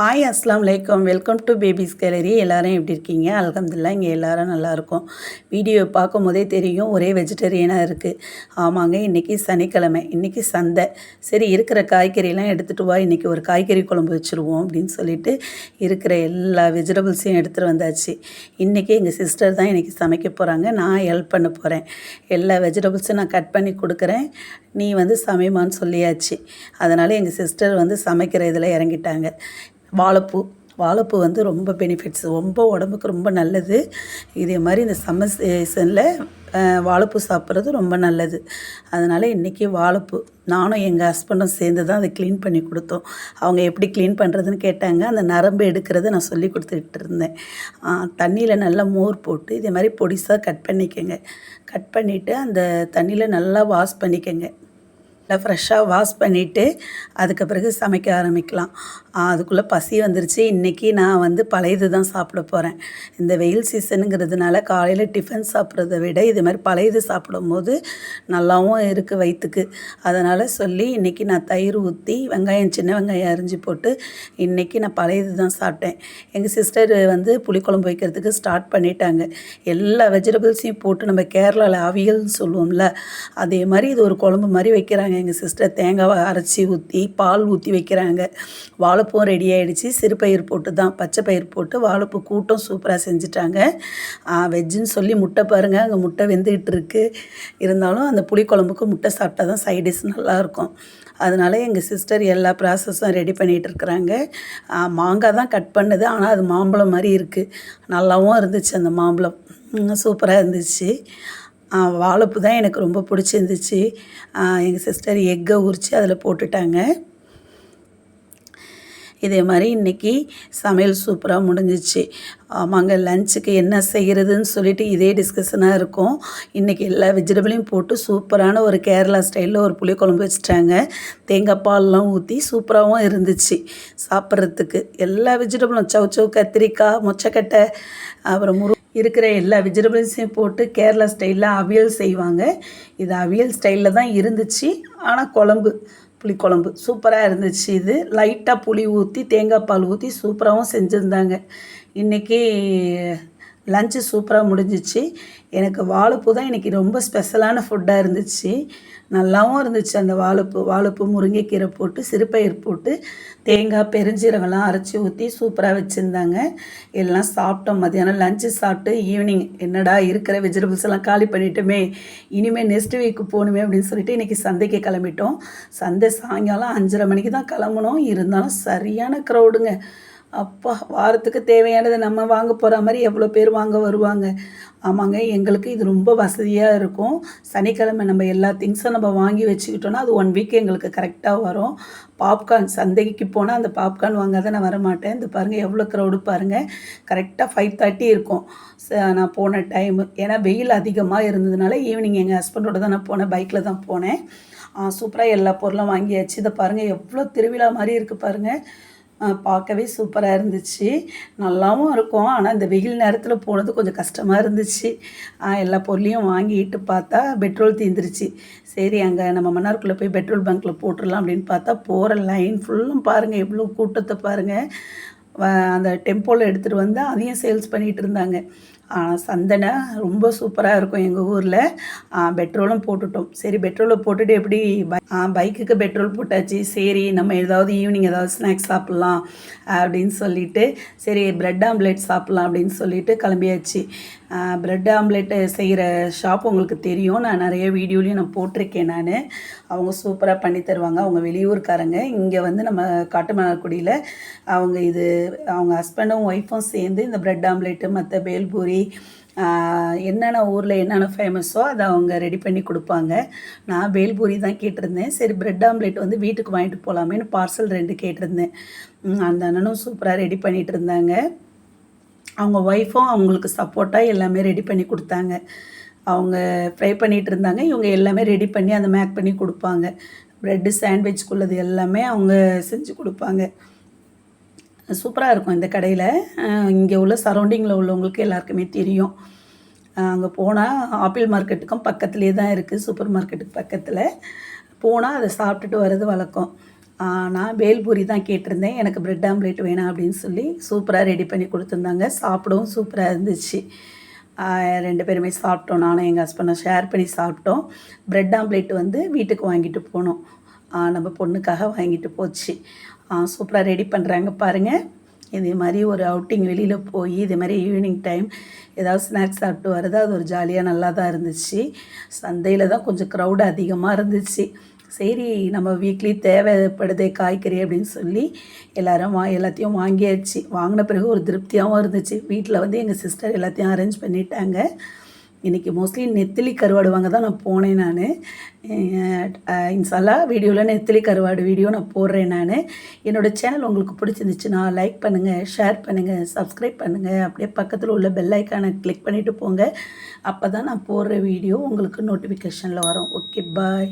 Hi அஸ்லாம் வலைக்கம். Welcome to babies gallery. எல்லோரும் எப்படி இருக்கீங்க? அல்ஹம்துலில்லாஹ் இங்கே எல்லோரும் நல்லாயிருக்கும். வீடியோ பார்க்கும் போதே தெரியும் ஒரே வெஜிடேரியனாக இருக்குது. ஆமாங்க, இன்றைக்கி சனிக்கிழமை, இன்றைக்கி சந்தை. சரி, இருக்கிற காய்கறியெல்லாம் எடுத்துகிட்டு வா, இன்றைக்கி ஒரு காய்கறி குழம்பு வச்சுருவோம் அப்படின்னு சொல்லிட்டு இருக்கிற எல்லா வெஜிடபிள்ஸையும் எடுத்துகிட்டு வந்தாச்சு. இன்றைக்கி எங்கள் சிஸ்டர் தான் இன்றைக்கி சமைக்க போகிறாங்க. நான் ஹெல்ப் பண்ண போகிறேன். எல்லா வெஜிடபிள்ஸும் நான் கட் பண்ணி கொடுக்குறேன், நீ சமைமான்னு சொல்லியாச்சு. அதனால் எங்கள் சிஸ்டர் சமைக்கிற இதில் இறங்கிட்டாங்க. வாழைப்பூ ரொம்ப பெனிஃபிட்ஸ், ரொம்ப உடம்புக்கு ரொம்ப நல்லது. இதே மாதிரி இந்த சம்மர் சீசனில் வாழைப்பூ சாப்பிட்றது ரொம்ப நல்லது. அதனால் இன்றைக்கி வாழைப்பூ நானும் எங்கள் ஹஸ்பண்டும் சேர்ந்து தான் அதை க்ளீன் பண்ணி கொடுத்தோம். அவங்க எப்படி க்ளீன் பண்ணுறதுன்னு கேட்டாங்க. அந்த நரம்பு எடுக்கிறத நான் சொல்லி கொடுத்துக்கிட்டு இருந்தேன். தண்ணியில் நல்லா மோர் போட்டு இதே மாதிரி பொடிசாக கட் பண்ணிக்கோங்க. கட் பண்ணிவிட்டு அந்த தண்ணியில் நல்லா வாஷ் பண்ணிக்கோங்க. நல்லா ஃப்ரெஷ்ஷாக வாஷ் பண்ணிவிட்டு அதுக்கு பிறகு சமைக்க ஆரம்பிக்கலாம். அதுக்குள்ளே பசி வந்துருச்சு. இன்றைக்கி நான் பழையது தான் சாப்பிட போகிறேன். இந்த வெயில் சீசனுங்கிறதுனால காலையில் டிஃபன் சாப்பிட்றத விட இது மாதிரி பழையது சாப்பிடும்போது நல்லாவும் இருக்குது வயிற்றுக்கு. அதனால் சொல்லி இன்றைக்கி நான் தயிர் ஊற்றி சின்ன வெங்காயம் அரிஞ்சு போட்டு இன்றைக்கி நான் பழையது தான் சாப்பிட்டேன். எங்கள் சிஸ்டர் புளிக்குழம்பு வைக்கிறதுக்கு ஸ்டார்ட் பண்ணிட்டாங்க. எல்லா வெஜிடபிள்ஸையும் போட்டு நம்ம கேரளாவில் அவியல்னு சொல்லுவோம்ல, அதே மாதிரி இது ஒரு குழம்பு மாதிரி வைக்கிறாங்க எங்கள் சிஸ்டர். தேங்காவை அரைச்சி ஊற்றி பால் ஊற்றி வைக்கிறாங்க. வாழைப்பூ ரெடி ஆகிடுச்சு. சிறுபயிர் போட்டு தான், பச்சை பயிர் போட்டு வாழைப்பூ கூட்டம் சூப்பராக செஞ்சுட்டாங்க. வெஜ்ஜுன்னு சொல்லி முட்டை பாருங்கள், அங்கே முட்டை வெந்துக்கிட்டு இருக்குது. இருந்தாலும் அந்த புளிக்குழம்புக்கு முட்டை சாப்பிட்டா தான் சைடிஷ் நல்லாயிருக்கும். அதனால் எங்கள் சிஸ்டர் எல்லா ப்ராசஸும் ரெடி பண்ணிகிட்டு இருக்கிறாங்க. மாங்காய் தான் கட் பண்ணுது, ஆனால் அது மாம்பழம் மாதிரி இருக்குது. நல்லாவும் இருந்துச்சு. அந்த மாம்பழம் சூப்பராக இருந்துச்சு. வாழைப்பூ தான் எனக்கு ரொம்ப பிடிச்சிருந்துச்சு. எங்கள் சிஸ்டர் எக்கை உரித்து அதில் போட்டுட்டாங்க. இதே மாதிரி இன்றைக்கி சமையல் சூப்பராக முடிஞ்சிச்சு. ஆமாங்க, லஞ்சுக்கு என்ன செய்கிறதுன்னு சொல்லிட்டு இதே டிஸ்கஷனாக இருக்கும். இன்றைக்கி எல்லா வெஜிடபிளையும் போட்டு சூப்பரான ஒரு கேரளா ஸ்டைலில் ஒரு புளிக்குழம்பு வச்சுட்டாங்க. தேங்காய் பால்லாம் ஊற்றி சூப்பராகவும் இருந்துச்சு சாப்பிட்றதுக்கு. எல்லா வெஜிடபிளும் சௌச்சௌ, கத்திரிக்காய், மொச்சக்கட்டை, அப்புறம் இருக்கிற எல்லா வெஜிடபிள்ஸையும் போட்டு கேரளா ஸ்டைலில் அவியல் செய்வாங்க. இது அவியல் ஸ்டைலில் தான் இருந்துச்சு, ஆனால் புளிக்குழம்பு சூப்பராக இருந்துச்சு. இது லைட்டாக புளி ஊற்றி தேங்காய் பால் ஊற்றி சூப்பராகவும் செஞ்சுருந்தாங்க. இன்றைக்கி லஞ்சு சூப்பராக முடிஞ்சிச்சு. எனக்கு வாழைப்பூ தான் இன்றைக்கி ரொம்ப ஸ்பெஷலான ஃபுட்டாக இருந்துச்சு. நல்லாவும் இருந்துச்சு. அந்த வாழைப்பூ முருங்கைக்கீரை போட்டு சிறுபயிர் போட்டு தேங்காய் பெருஞ்சீரகம்லாம் அரைச்சி ஊற்றி சூப்பராக வச்சுருந்தாங்க. எல்லாம் சாப்பிட்டோம். மதியானம் லஞ்சு சாப்பிட்டு ஈவினிங் என்னடா இருக்கிற வெஜிடபிள்ஸ் எல்லாம் காலி பண்ணிட்டோமே, இனிமேல் நெக்ஸ்ட் வீக்கு போகணுமே அப்படின்னு சொல்லிட்டு இன்றைக்கி சந்தைக்கு கிளம்பிட்டோம். சந்தை சாயங்காலம் 5:30 மணிக்கு தான் கிளம்பணும். இருந்தாலும் சரியான க்ரௌடுங்க. அப்பா, வாரத்துக்கு தேவையானதை நம்ம வாங்க போகிற மாதிரி எவ்வளோ பேர் வாங்க வருவாங்க. ஆமாங்க, எங்களுக்கு இது ரொம்ப வசதியாக இருக்கும். சனிக்கிழமை நம்ம எல்லா திங்ஸும் நம்ம வாங்கி வச்சுக்கிட்டோன்னா அது 1 வீக் எங்களுக்கு கரெக்டாக வரும். பாப்கார்ன் சந்தைக்கு போனால் அந்த பாப்கார்ன் வாங்காத நான் வரமாட்டேன். இந்த பாருங்கள் எவ்வளோ க்ரௌடு பாருங்கள். கரெக்டாக 5:30 இருக்கும் நான் போன டைமு. ஏன்னா வெயில் அதிகமாக இருந்ததுனால ஈவினிங் எங்கள் ஹஸ்பண்டோட தான் நான் போனேன், பைக்கில் தான் போனேன். சூப்பராக எல்லா பொருளும் வாங்கியாச்சு. இதை பாருங்கள் எவ்வளோ திருவிழா மாதிரி இருக்குது பாருங்கள். பார்க்கவே சூப்பராக இருந்துச்சு. நல்லாவும் இருக்கும். ஆனால் இந்த வெயில் நேரத்தில் போனது கொஞ்சம் கஷ்டமாக இருந்துச்சு. எல்லா பொருளையும் வாங்கிட்டு பார்த்தா பெட்ரோல் தீர்ந்துருச்சு. சரி, அங்கே நம்ம மன்னார்குள்ளே போய் பெட்ரோல் பங்க்கில் போட்டுடலாம் அப்படின்னு பார்த்தா போகிற லைன் ஃபுல்லும் பாருங்கள் எவ்வளோ கூட்டத்தை பாருங்கள். அந்த டெம்போவில் எடுத்துகிட்டு அதையும் சேல்ஸ் பண்ணிகிட்டு இருந்தாங்க. சந்தனை ரொம்ப சூப்பராக இருக்கும் எங்கள் ஊரில். பெட்ரோலும் போட்டுட்டோம். சரி, பெட்ரோலை போட்டுட்டு எப்படி பைக்குக்கு பெட்ரோல் போட்டாச்சு. சரி, நம்ம ஈவினிங் ஏதாவது ஸ்நாக்ஸ் சாப்பிட்லாம் அப்படின்னு சொல்லிட்டு சரி ப்ரெட் ஆம்லேட் சாப்பிட்லாம் அப்படின்னு சொல்லிட்டு கிளம்பியாச்சு. ப்ரெட் ஆம்லேட்டு செய்கிற ஷாப் உங்களுக்கு தெரியும். நான் நிறைய வீடியோலையும் நான் போட்டிருக்கேன். அவங்க சூப்பராக பண்ணி தருவாங்க. அவங்க வெளியூர்காரங்க. இங்கே நம்ம காட்டுமன்னார்குடியில் அவங்க ஹஸ்பண்டும் ஒய்ஃபும் சேர்ந்து இந்த ப்ரெட் ஆம்லேட்டு மற்ற பேல்பூரி என்னென்ன ஊரில் என்னென்ன ஃபேமஸோ அதை அவங்க ரெடி பண்ணி கொடுப்பாங்க. நான் பேல்பூரி தான் கேட்டிருந்தேன். சரி, ப்ரெட் ஆம்லேட் வீட்டுக்கு வாங்கிட்டு போகலாமேன்னு பார்சல் 2 கேட்டிருந்தேன். அந்த அண்ணனும் சூப்பராக ரெடி பண்ணிகிட்டு இருந்தாங்க. அவங்க ஒய்ஃபும் அவங்களுக்கு சப்போர்ட்டாக எல்லாமே ரெடி பண்ணி கொடுத்தாங்க. அவங்க ஃப்ரை பண்ணிகிட்டு இருந்தாங்க. இவங்க எல்லாமே ரெடி பண்ணி அதை மேக் பண்ணி கொடுப்பாங்க. ப்ரெட்டு சாண்ட்விச்குள்ளது எல்லாமே அவங்க செஞ்சு கொடுப்பாங்க. சூப்பராக இருக்கும் இந்த கடையில். இங்கே உள்ள சரௌண்டிங்கில் உள்ளவங்களுக்கு எல்லாருக்குமே தெரியும். அங்கே போனால் ஆப்பிள் மார்க்கெட்டுக்கும் பக்கத்துலேயே தான் இருக்குது. சூப்பர் மார்க்கெட்டுக்கு பக்கத்தில் போனால் அதை சாப்பிட்டுட்டு வர்றது வழக்கம். நான் பேல்பூரி தான் கேட்டிருந்தேன். எனக்கு பிரெட் ஆம்லேட் வேணாம் அப்படின்னு சொல்லி சூப்பராக ரெடி பண்ணி கொடுத்துருந்தாங்க. சாப்பிடவும் சூப்பராக இருந்துச்சு. 2 பேருமே சாப்பிட்டோம். நானும் எங்கள் ஹஸ்பண்டும் ஷேர் பண்ணி சாப்பிட்டோம். பிரெட் ஆம்லேட் வந்து வீட்டுக்கு வாங்கிட்டு போனோம். நம்ம பொண்ணுக்காக வாங்கிட்டு போச்சு. சூப்பராக ரெடி பண்ணுறாங்க பாருங்கள். இதே மாதிரி ஒரு அவுட்டிங் வெளியில் போய் இதே மாதிரி ஈவினிங் டைம் ஏதாவது ஸ்நாக்ஸ் சாப்பிட்டு வர்றது அது ஒரு ஜாலியாக நல்லா தான் இருந்துச்சு. சந்தையில் தான் கொஞ்சம் க்ரௌடு அதிகமாக இருந்துச்சு. சரி நம்ம வீக்லி தேவைப்படுதே காய்கறி அப்படின்னு சொல்லி எல்லாத்தையும் வாங்கியாச்சு. வாங்கின பிறகு ஒரு திருப்தியாகவும் இருந்துச்சு. வீட்டில் வந்து எங்கள் சிஸ்டர் எல்லாத்தையும் அரேஞ்ச் பண்ணிட்டாங்க. இன்றைக்கி மோஸ்ட்லி நெத்திலி கருவாடு வாங்க தான் நான் போனேன். நான் இன்ஷால்லா வீடியோவில் நெத்திலி கருவாடு வீடியோ நான் போடுறேன். என்னோடய சேனல் உங்களுக்கு பிடிச்சிருந்துச்சுன்னா லைக் பண்ணுங்கள், ஷேர் பண்ணுங்கள், சப்ஸ்கிரைப் பண்ணுங்கள். அப்படியே பக்கத்தில் உள்ள பெல் ஐக்கானை கிளிக் பண்ணிவிட்டு போங்க. அப்போ தான் நான் போடுற வீடியோ உங்களுக்கு நோட்டிஃபிகேஷனில் வரும். ஓகே, பாய்.